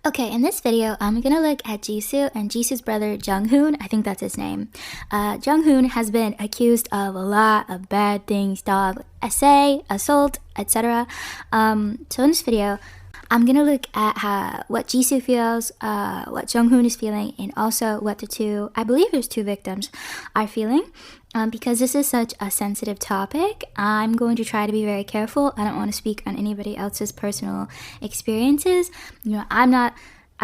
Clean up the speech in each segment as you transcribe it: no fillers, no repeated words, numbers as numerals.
Okay, in this video, I'm gonna look at Jisoo and Jisoo's brother Junghoon. I think that's his name. Junghoon has been accused of a lot of bad things, dog, essay, assault, etc. So in this video, I'm gonna look at what Jisoo feels, what Junghoon is feeling, and also what I believe there's two victims, are feeling. Because this is such a sensitive topic, I'm going to try to be very careful. I don't want to speak on anybody else's personal experiences. I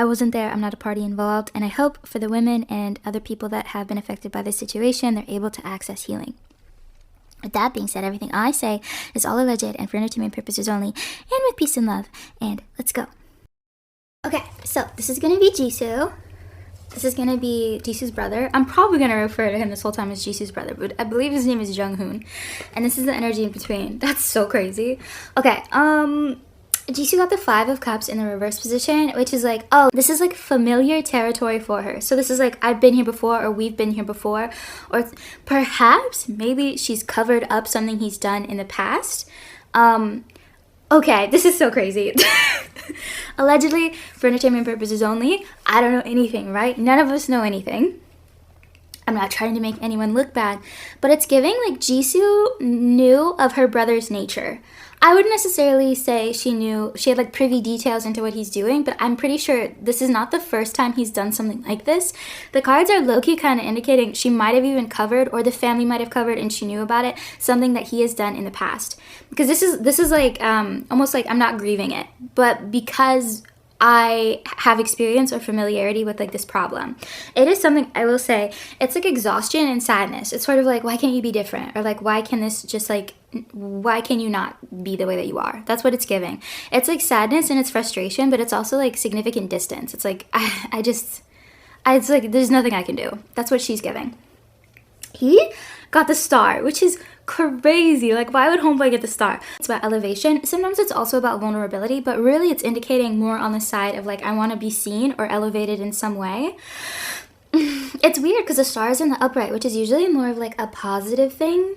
wasn't there, I'm not a party involved, and I hope for the women and other people that have been affected by this situation, they're able to access healing. With that being said, everything I say is all alleged and for entertainment purposes only, and with peace and love. And let's go. Okay, so this is gonna be Jisoo. This is gonna be Jisoo's brother. I'm probably gonna refer to him this whole time as Jisoo's brother, but I believe his name is Junghoon. And this is the energy in between. That's so crazy. Okay, Jisoo got the 5 of Cups in the reverse position, which is like, oh, this is like familiar territory for her. So this is like, I've been here before, or we've been here before, or perhaps maybe she's covered up something he's done in the past. Okay, this is so crazy. Allegedly, for entertainment purposes only, I don't know anything, right? None of us know anything. I'm not trying to make anyone look bad, but it's giving like Jisoo knew of her brother's nature. I wouldn't necessarily say she had like privy details into what he's doing, but I'm pretty sure this is not the first time he's done something like this. The cards are low-key kind of indicating she might have even covered, or the family might have covered and she knew about it, something that he has done in the past. Because this is like almost like I'm not grieving it, but because I have experience or familiarity with like this problem. It is something, I will say, it's like exhaustion and sadness. It's sort of like, why can't you be different? Or like, why can this just like, why can you not be the way that you are? That's what it's giving. It's like sadness and it's frustration, but it's also like significant distance. It's like, it's like, there's nothing I can do. That's what she's giving. He got the star, which is crazy. Like, why would homeboy get the star? It's about elevation. Sometimes it's also about vulnerability, but really it's indicating more on the side of like, I want to be seen or elevated in some way. It's weird because the star is in the upright, which is usually more of like a positive thing.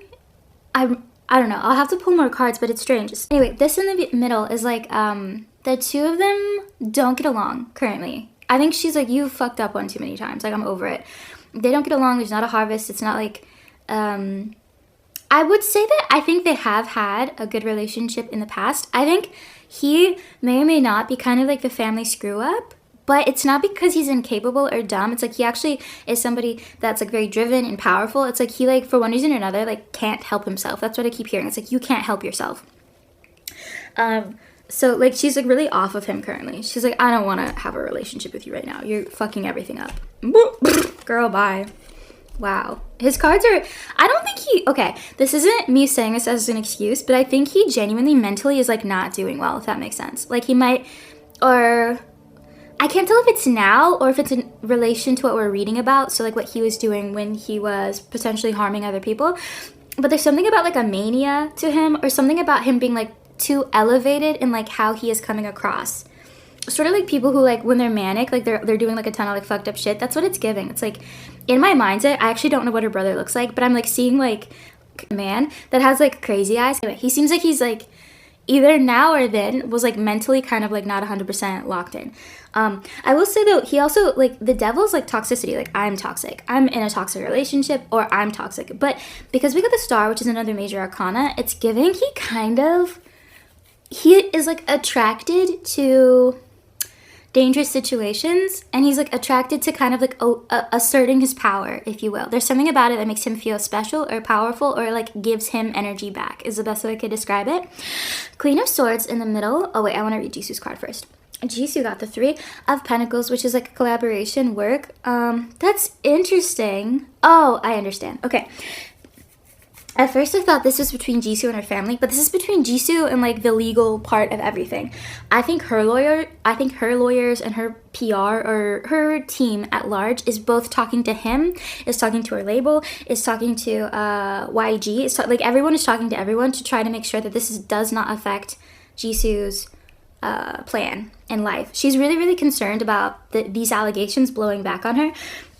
I don't know. I'll have to pull more cards, but it's strange. Anyway, this in the middle is like, the two of them don't get along currently. I think she's like, you fucked up one too many times. Like, I'm over it. They don't get along. There's not a harvest. It's not like, I would say that I think they have had a good relationship in the past. I think he may or may not be kind of like the family screw up, but it's not because he's incapable or dumb. It's like he actually is somebody that's like very driven and powerful. It's like he like, for one reason or another, like can't help himself. That's what I keep hearing. It's like, you can't help yourself. So like she's like really off of him currently. She's like, I don't want to have a relationship with you right now. You're fucking everything up. Girl, bye. Wow. His cards are, I don't think okay, this isn't me saying this as an excuse, but I think he genuinely mentally is like not doing well, if that makes sense. Like he might, or I can't tell if it's now or if it's in relation to what we're reading about. So like what he was doing when he was potentially harming other people. But there's something about like a mania to him, or something about him being like too elevated in like how he is coming across. Sort of like people who like when they're manic, like they're doing like a ton of like fucked up shit. That's what it's giving. It's like in my mindset, I actually don't know what her brother looks like, but I'm like seeing like a man that has like crazy eyes. Anyway, he seems like he's like either now or then was like mentally kind of like not 100% locked in. I will say though, he also like the devil's like toxicity. Like I'm toxic. I'm in a toxic relationship, or I'm toxic. But because we got the star, which is another major arcana, it's giving he is like attracted to dangerous situations, and he's like attracted to kind of like asserting his power, if you will. There's something about it that makes him feel special or powerful, or like gives him energy back, is the best way I could describe it. Queen of Swords in the middle. Oh wait, I want to read Jisoo's card first. Jisoo got the 3 of Pentacles, which is like collaboration work. That's interesting. Oh, I understand. Okay. At first I thought this was between Jisoo and her family, but this is between Jisoo and like the legal part of everything. I think her lawyers and her PR, or her team at large, is both talking to him, is talking to her label, is talking to YG. Like everyone is talking to everyone to try to make sure that this does not affect Jisoo's plan in life. She's really, really concerned about these allegations blowing back on her.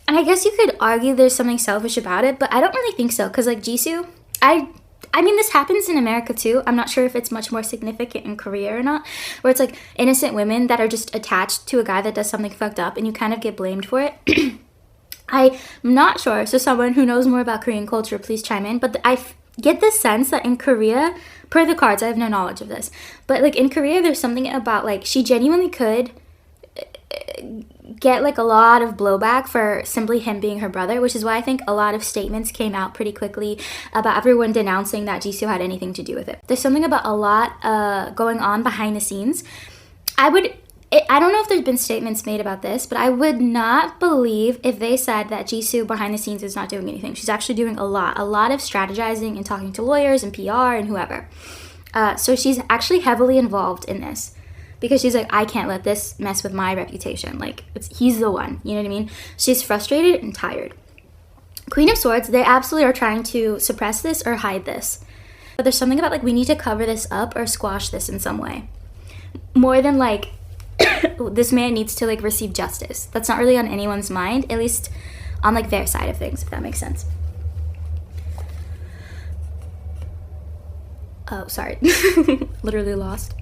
And I guess you could argue there's something selfish about it, but I don't really think so, because like Jisoo, I I mean, this happens in America too. I'm not sure if it's much more significant in Korea or not, where it's like innocent women that are just attached to a guy that does something fucked up and you kind of get blamed for it. I'm not sure, so someone who knows more about Korean culture, please chime in. But I get this sense that in Korea, per the cards, I have no knowledge of this, but like in Korea, there's something about like she genuinely could get like a lot of blowback for simply him being her brother, which is why I think a lot of statements came out pretty quickly about everyone denouncing that JISOO had anything to do with it. There's something about a lot going on behind the scenes. I don't know if there's been statements made about this, but I would not believe if they said that JISOO behind the scenes is not doing anything. She's actually doing a lot of strategizing and talking to lawyers and PR and whoever. So she's actually heavily involved in this because she's like, I can't let this mess with my reputation. Like, he's the one, you know what I mean? She's frustrated and tired. Queen of Swords, they absolutely are trying to suppress this or hide this. But there's something about like, we need to cover this up or squash this in some way. More than like, this man needs to like receive justice. That's not really on anyone's mind, at least on like their side of things, if that makes sense. Oh, sorry. Literally lost.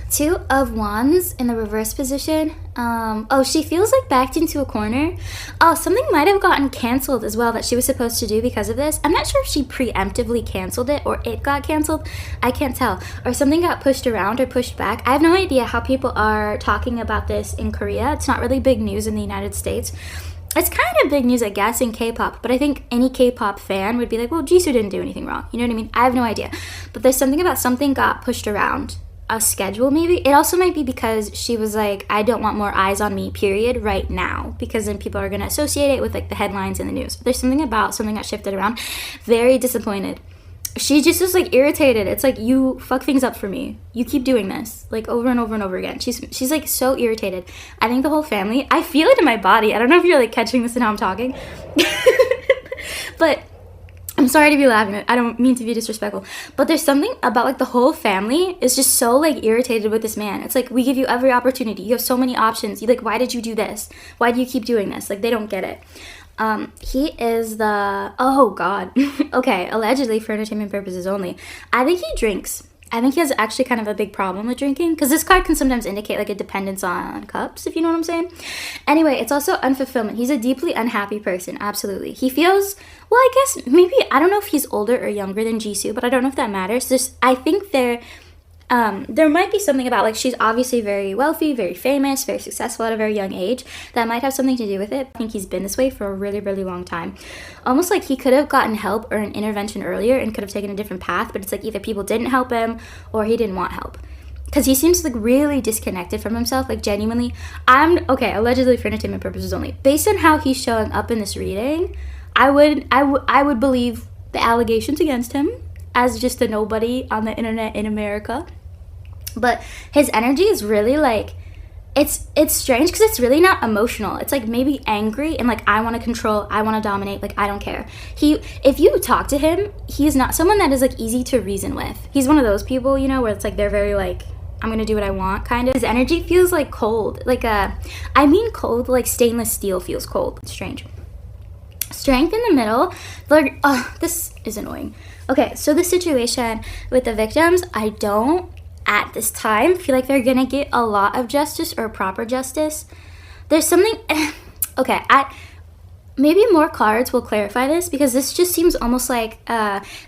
Two of Wands in the reverse position. Oh, she feels like backed into a corner. Oh, something might have gotten canceled as well that she was supposed to do because of this. I'm not sure if she preemptively canceled it or it got canceled. I can't tell. Or something got pushed around or pushed back. I have no idea how people are talking about this in Korea. It's not really big news in the United States. It's kind of big news, I guess, in K-pop, but I think any K-pop fan would be like, well, JISOO didn't do anything wrong. You know what I mean? I have no idea. But there's something about something got pushed around. A schedule, maybe. It also might be because she was like, I don't want more eyes on me, period, right now, because then people are going to associate it with like the headlines in the news. There's something about something that shifted around. Very disappointed. She just was like irritated. It's like, you fuck things up for me. You keep doing this like over and over and over again. She's like so irritated. I think the whole family, I feel it in my body. I don't know if you're like catching this in how I'm talking, but I'm sorry to be laughing. I don't mean to be disrespectful, but there's something about like the whole family is just so like irritated with this man. It's like, we give you every opportunity. You have so many options. You like, why did you do this? Why do you keep doing this? Like, they don't get it. He is the, oh God. Okay, allegedly for entertainment purposes only. I think he drinks. I think he has actually kind of a big problem with drinking, because this card can sometimes indicate like a dependence on cups, if you know what I'm saying. Anyway, it's also unfulfillment. He's a deeply unhappy person, absolutely. He feels, well, I guess maybe, I don't know if he's older or younger than JISOO, but I don't know if that matters. I think there might be something about like, she's obviously very wealthy, very famous, very successful at a very young age. That might have something to do with it. I think he's been this way for a really, really long time. Almost like he could have gotten help or an intervention earlier and could have taken a different path, but it's like either people didn't help him or he didn't want help. Because he seems like really disconnected from himself, like genuinely. Okay, allegedly for entertainment purposes only. Based on how he's showing up in this reading, I would believe the allegations against him as just a nobody on the internet in America. But his energy is really like, it's strange because it's really not emotional. It's like maybe angry and like, I want to control, I want to dominate, like I don't care. If you talk to him, he's not someone that is like easy to reason with. He's one of those people, you know, where it's like they're very like, I'm gonna do what I want kind of. His energy feels like cold, like cold, like stainless steel feels cold. It's strange. Strength in the middle, like, oh, this is annoying. Okay, so the situation with the victims, I don't at this time feel like they're gonna get a lot of justice or proper justice. There's something, okay, maybe more cards will clarify this, because this just seems almost like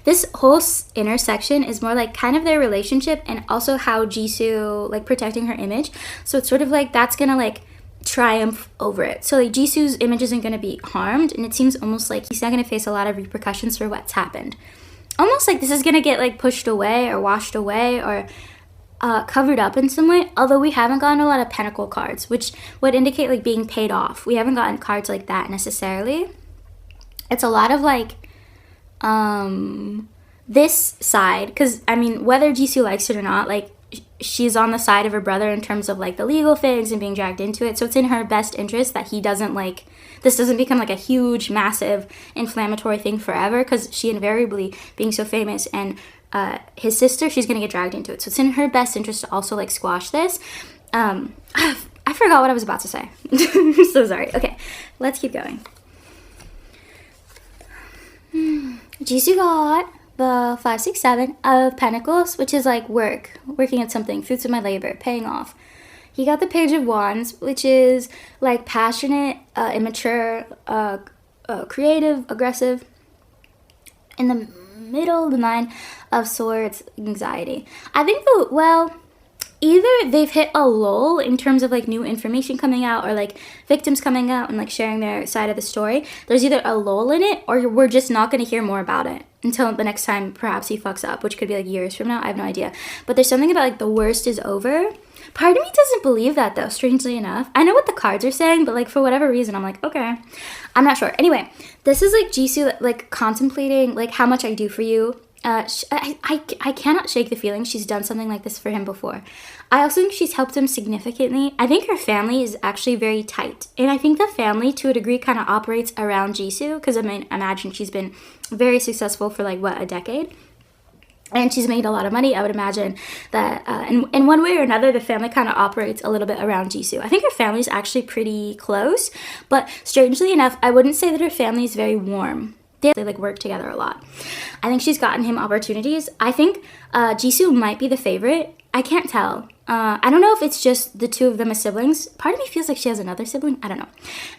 this whole intersection is more like kind of their relationship and also how JISOO like protecting her image. So it's sort of like that's gonna like triumph over it. So like JISOO's image isn't gonna be harmed, and it seems almost like he's not gonna face a lot of repercussions for what's happened. Almost like this is gonna get like pushed away or washed away or covered up in some way, although we haven't gotten a lot of pentacle cards, which would indicate like being paid off. We haven't gotten cards like that necessarily. It's a lot of like this side, because I mean, whether JISOO likes it or not, like she's on the side of her brother in terms of like the legal things and being dragged into it. So it's in her best interest that he doesn't like, this doesn't become like a huge, massive, inflammatory thing forever, because she invariably, being so famous, and his sister, she's gonna get dragged into it. So it's in her best interest to also like squash this. I forgot what I was about to say. So sorry. Okay, let's keep going. Jisoo got the 5, 6, 7 of Pentacles, which is like working at something, fruits of my labor, paying off. He got the Page of Wands, which is like passionate, immature, creative, aggressive. In the middle, the 9 of Swords, anxiety. I think either they've hit a lull in terms of like new information coming out, or like victims coming out and like sharing their side of the story. There's either a lull in it, or we're just not going to hear more about it until the next time perhaps he fucks up, which could be like years from now. I have no idea. But there's something about like the worst is over. Part of me doesn't believe that though, strangely enough. I know what the cards are saying, but like for whatever reason, I'm like, okay. I'm not sure. Anyway, this is like Jisoo like contemplating like how much I do for you. I cannot shake the feeling she's done something like this for him before. I also think she's helped him significantly. I think her family is actually very tight. And I think the family, to a degree, kind of operates around Jisoo. Because I mean, imagine she's been very successful for like, what, a decade? And she's made a lot of money. I would imagine that in one way or another, the family kind of operates a little bit around Jisoo. I think her family is actually pretty close. But strangely enough, I wouldn't say that her family is very warm. They like work together a lot. I think she's gotten him opportunities. I think Jisoo might be the favorite. I can't tell. I don't know if it's just the two of them as siblings. Part of me feels like she has another sibling. I don't know.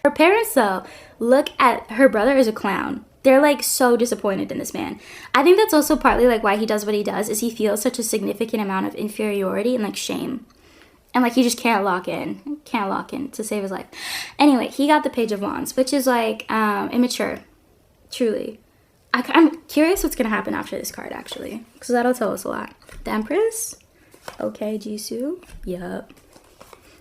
Her parents, though, look at her brother as a clown. They're like so disappointed in this man. I think that's also partly like why he does what he does, is he feels such a significant amount of inferiority and like shame. And like he just can't lock in to save his life. Anyway, he got the Page of Wands, which is like immature. Truly. I'm curious what's going to happen after this card, actually. Because that'll tell us a lot. The Empress. Okay, Jisoo. Yup.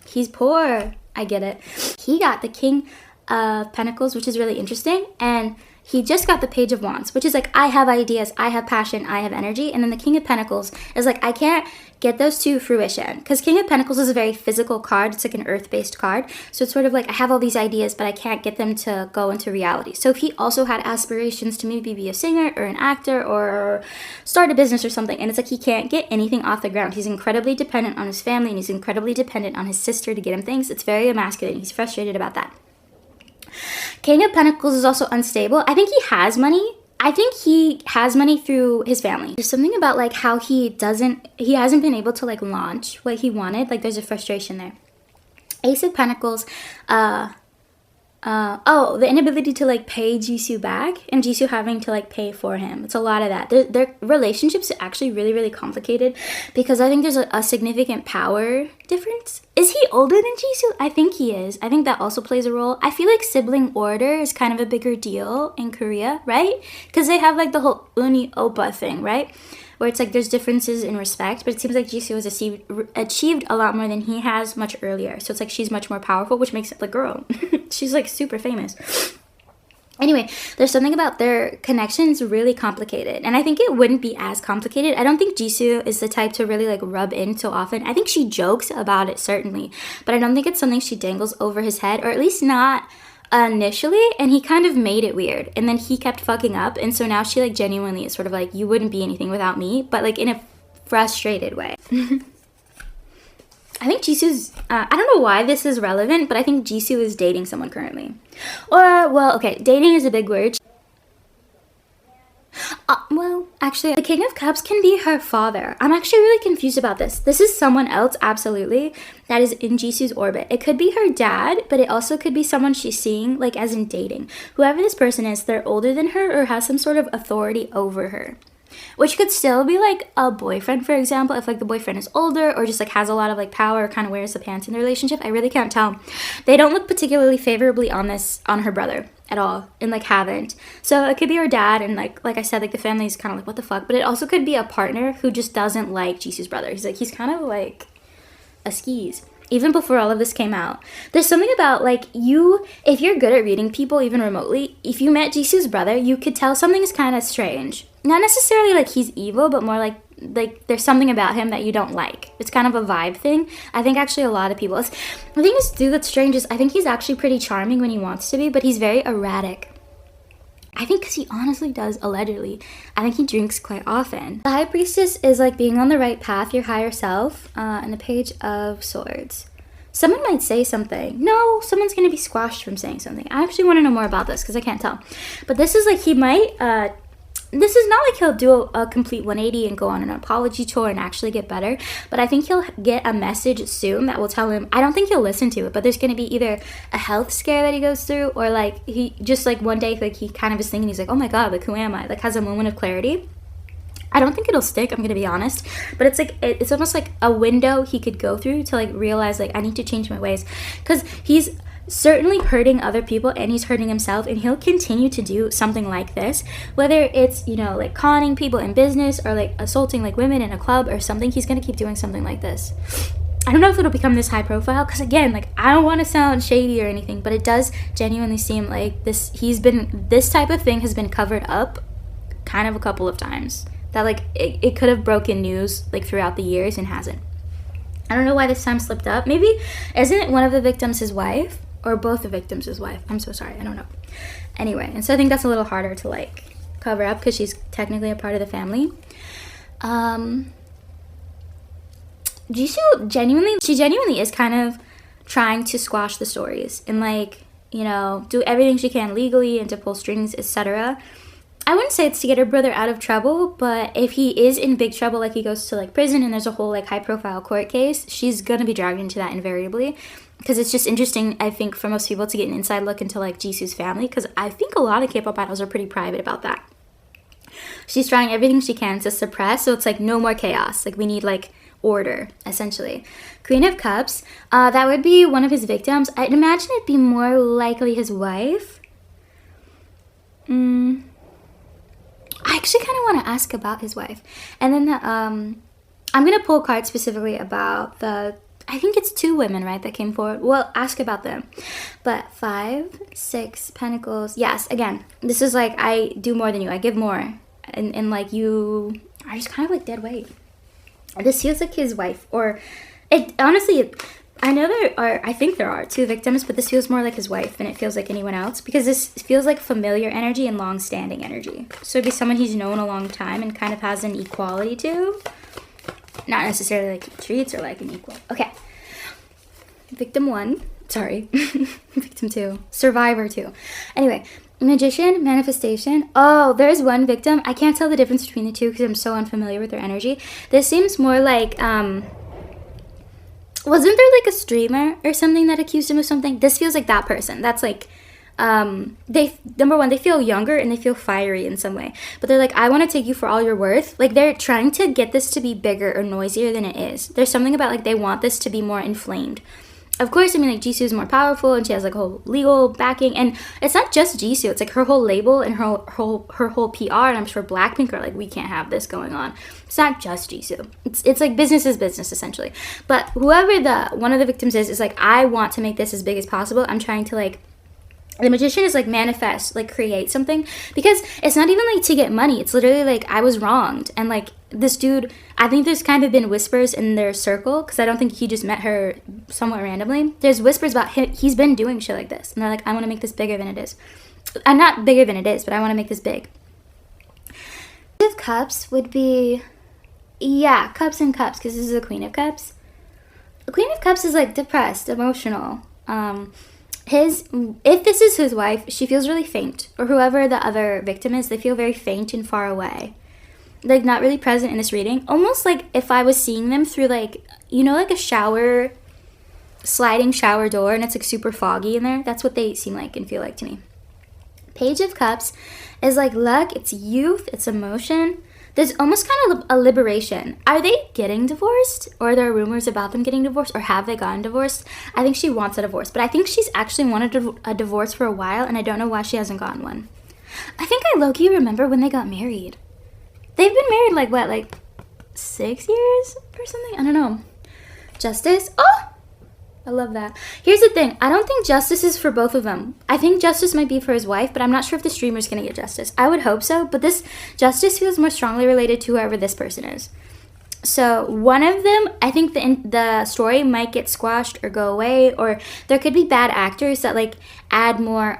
He's poor. I get it. He got the King of Pentacles, which is really interesting. And he just got the Page of Wands, which is like, I have ideas, I have passion, I have energy. And then the King of Pentacles is like, I can't get those to fruition. Because King of Pentacles is a very physical card. It's like an earth-based card. So it's sort of like, I have all these ideas, but I can't get them to go into reality. So if he also had aspirations to maybe be a singer or an actor or start a business or something, and it's like he can't get anything off the ground. He's incredibly dependent on his family, and he's incredibly dependent on his sister to get him things. It's very emasculating. He's frustrated about that. King of Pentacles is also unstable. I think he has money. I think he has money through his family. There's something about like how he hasn't been able to like launch what he wanted. Like there's a frustration there. Ace of Pentacles, the inability to like pay Jisoo back, and Jisoo having to like pay for him. It's a lot of that. Their relationships are actually really, really complicated because I think there's a significant power difference. Is he older than Jisoo? I think he is. I think that also plays a role. I feel like sibling order is kind of a bigger deal in Korea, right? Because they have like the whole uni oppa thing, right? Where it's like there's differences in respect, but it seems like Jisoo has achieved a lot more than he has much earlier. So it's like she's much more powerful, which makes it like, girl, she's like super famous. Anyway, there's something about their connections really complicated. And I think it wouldn't be as complicated. I don't think Jisoo is the type to really like rub in so often. I think she jokes about it, certainly. But I don't think it's something she dangles over his head, or at least not initially. And he kind of made it weird. And then he kept fucking up. And so now she like genuinely is sort of like, you wouldn't be anything without me. But like in a frustrated way. I think Jisoo's, I don't know why this is relevant, but I think Jisoo is dating someone currently. Or, well, okay, dating is a big word. Well, actually, the King of Cups can be her father. I'm actually really confused about this. This is someone else, absolutely, that is in Jisoo's orbit. It could be her dad, but it also could be someone she's seeing, like, as in dating. Whoever this person is, they're older than her or has some sort of authority over her. Which could still be like a boyfriend, for example, if like the boyfriend is older or just like has a lot of like power or kind of wears the pants in the relationship. I really can't tell. They don't look particularly favorably on her brother at all, and like haven't. So it could be her dad, and like I said, like the family is kind of like, what the fuck? But it also could be a partner who just doesn't like Jisoo's brother. He's kind of like a skis. Even before all of this came out, there's something about like if you're good at reading people even remotely, if you met Jisoo's brother, you could tell something's kind of strange. Not necessarily like he's evil, but more like there's something about him that you don't like. It's kind of a vibe thing. I think actually a lot of people, I think this dude that's strange is I think he's actually pretty charming when he wants to be, but he's very erratic. I think because he honestly does, allegedly. I think he drinks quite often. The High Priestess is like being on the right path, your higher self, and the Page of Swords. Someone might say something. No, someone's going to be squashed from saying something. I actually want to know more about this because I can't tell. But this is like he might this is not like he'll do a complete 180 and go on an apology tour and actually get better, but I think he'll get a message soon that will tell him, I don't think he'll listen to it, but there's going to be either a health scare that he goes through, or like he just like one day like he kind of is thinking, he's like, oh my god, like who am I, like has a moment of clarity. I don't think it'll stick, I'm gonna be honest, but it's like it's almost like a window he could go through to like realize like I need to change my ways, because he's certainly hurting other people and he's hurting himself, and he'll continue to do something like this, whether it's, you know, like conning people in business or like assaulting like women in a club or something. He's gonna keep doing something like this. I don't know if it'll become this high profile, because again, like I don't want to sound shady or anything, but it does genuinely seem like this type of thing has been covered up kind of a couple of times, that like it could have broken news like throughout the years and hasn't. I don't know why this time slipped up. Maybe isn't one of the victims his wife, or both the victims his wife? I'm so sorry, I don't know. Anyway, and so I think that's a little harder to like cover up because she's technically a part of the family. JISOO genuinely is kind of trying to squash the stories and like, you know, do everything she can legally and to pull strings, etc. I wouldn't say it's to get her brother out of trouble, but if he is in big trouble, like he goes to like prison and there's a whole like high profile court case, she's gonna be dragged into that invariably, because it's just interesting, I think, for most people to get an inside look into like JISOO's family, because I think a lot of K-pop idols are pretty private about that. She's trying everything she can to suppress, so it's like no more chaos, like we need like order, essentially. Queen of Cups, that would be one of his victims. I'd imagine it'd be more likely his wife. I actually kind of want to ask about his wife. And then I'm going to pull cards specifically about I think it's 2 women, right, that came forward. Well, ask about them. But 5, 6 Pentacles. Yes, again, this is like I do more than you. I give more. And like you are just kind of like dead weight. This feels like his wife, or it honestly, I know I think there are 2 victims, but this feels more like his wife than it feels like anyone else, because this feels like familiar energy and long-standing energy. So it'd be someone he's known a long time and kind of has an equality to. Not necessarily like he treats or like an equal. Okay. Victim 1. Sorry. Victim 2. Survivor 2. Anyway. Magician, manifestation. Oh, there's one victim. I can't tell the difference between the 2 because I'm so unfamiliar with their energy. This seems more like, wasn't there like a streamer or something that accused him of something? This feels like that person. That's like, number 1, they feel younger and they feel fiery in some way. But they're like, I want to take you for all you're worth. Like they're trying to get this to be bigger or noisier than it is. There's something about like they want this to be more inflamed. Of course, I mean, like, JISOO is more powerful, and she has, like, a whole legal backing, and it's not just JISOO, it's, like, her whole label and her whole PR, and I'm sure Blackpink are, like, we can't have this going on. It's not just JISOO. It's like, business is business, essentially. But whoever one of the victims is, like, I want to make this as big as possible. I'm trying to, like, the magician is, like, manifest, like, create something, because it's not even, like, to get money. It's literally, like, I was wronged, and, like, this dude, I think there's kind of been whispers in their circle, because I don't think he just met her somewhat randomly. There's whispers about him. He's been doing shit like this, and they're like, I want to make this bigger than it is. I'm not bigger than it is, but I want to make this big. Page of Cups would be, yeah, Cups and Cups, because this is a Queen of Cups. The Queen of Cups is, like, depressed, emotional. If this is his wife, she feels really faint, or whoever the other victim is, they feel very faint and far away. Like, not really present in this reading. Almost like if I was seeing them through, like, you know, like a sliding shower door, and it's, like, super foggy in there. That's what they seem like and feel like to me. Page of Cups is, like, luck, it's youth, it's emotion. There's almost kind of a liberation. Are they getting divorced? Or are there rumors about them getting divorced? Or have they gotten divorced? I think she wants a divorce. But I think she's actually wanted a divorce for a while, and I don't know why she hasn't gotten one. I think I low-key remember when they got married. They've been married, like, what, like 6 years or something? I don't know. Justice? Oh! I love that. Here's the thing. I don't think justice is for both of them. I think justice might be for his wife, but I'm not sure if the streamer's going to get justice. I would hope so, but this justice feels more strongly related to whoever this person is. So one of them, I think the story might get squashed or go away, or there could be bad actors that, like, add more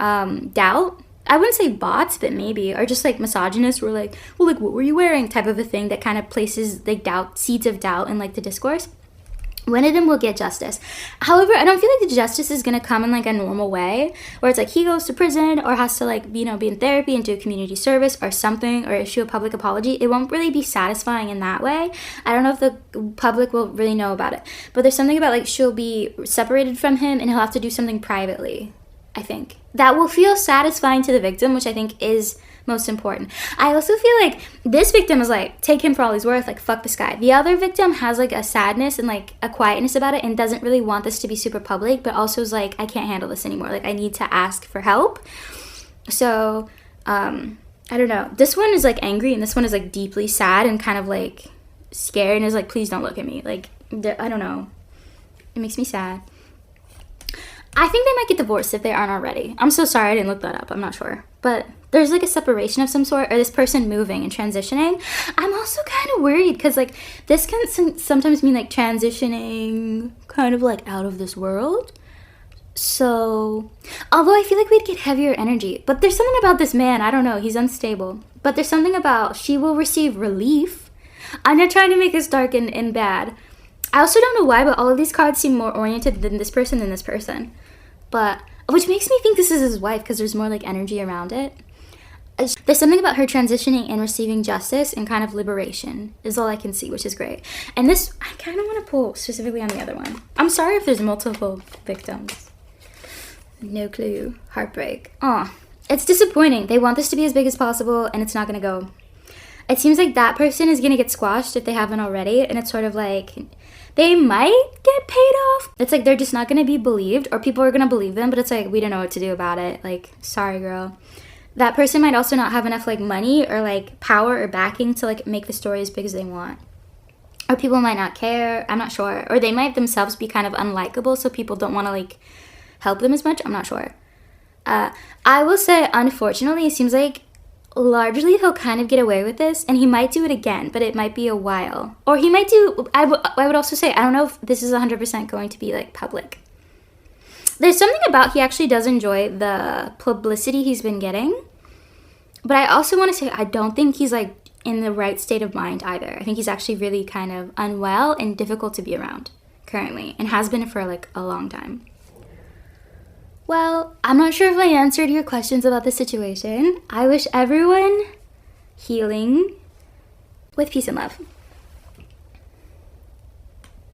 doubt. I wouldn't say bots, but maybe, or just like misogynists who are like, well, like, what were you wearing type of a thing that kind of places like seeds of doubt in like the discourse. One of them will get justice. However, I don't feel like the justice is going to come in like a normal way where it's like he goes to prison or has to like, you know, be in therapy and do community service or something or issue a public apology. It won't really be satisfying in that way. I don't know if the public will really know about it. But there's something about like she'll be separated from him and he'll have to do something privately, I think. That will feel satisfying to the victim, which I think is most important. I also feel like this victim is like, take him for all he's worth, like fuck this guy. The other victim has like a sadness and like a quietness about it and doesn't really want this to be super public, but also is like, I can't handle this anymore. Like I need to ask for help. So I don't know. This one is like angry and this one is like deeply sad and kind of like scared and is like, please don't look at me. Like I don't know. It makes me sad. I think they might get divorced if they aren't already. I'm so sorry I didn't look that up. I'm not sure. But there's like a separation of some sort or this person moving and transitioning. I'm also kind of worried because like this can sometimes mean like transitioning kind of like out of this world. So, although I feel like we'd get heavier energy. But there's something about this man. I don't know. He's unstable. But there's something about she will receive relief. I'm not trying to make this dark and bad. I also don't know why, but all of these cards seem more oriented than this person than this person. But, which makes me think this is his wife because there's more like energy around it. There's something about her transitioning and receiving justice and kind of liberation is all I can see, which is great. And this, I kind of want to pull specifically on the other one. I'm sorry if there's multiple victims. No clue. Heartbreak. Aw, it's disappointing. They want this to be as big as possible and it's not going to go. It seems like that person is going to get squashed if they haven't already. And it's sort of like they might get paid off. It's like they're just not going to be believed or people are going to believe them. But it's like, we don't know what to do about it. Like, sorry, girl. That person might also not have enough like money or like power or backing to like make the story as big as they want. Or people might not care. I'm not sure. Or they might themselves be kind of unlikable. So people don't want to like help them as much. I'm not sure. I will say, unfortunately, it seems like largely he'll kind of get away with this and he might do it again, but it might be a while. Or he might do, I would also say, I don't know if this is 100% going to be like public. There's something about he actually does enjoy the publicity he's been getting. But I also want to say I don't think he's like in the right state of mind either. I think he's actually really kind of unwell and difficult to be around currently and has been for like a long time. Well, I'm not sure if I answered your questions about the situation. I wish everyone healing with peace and love.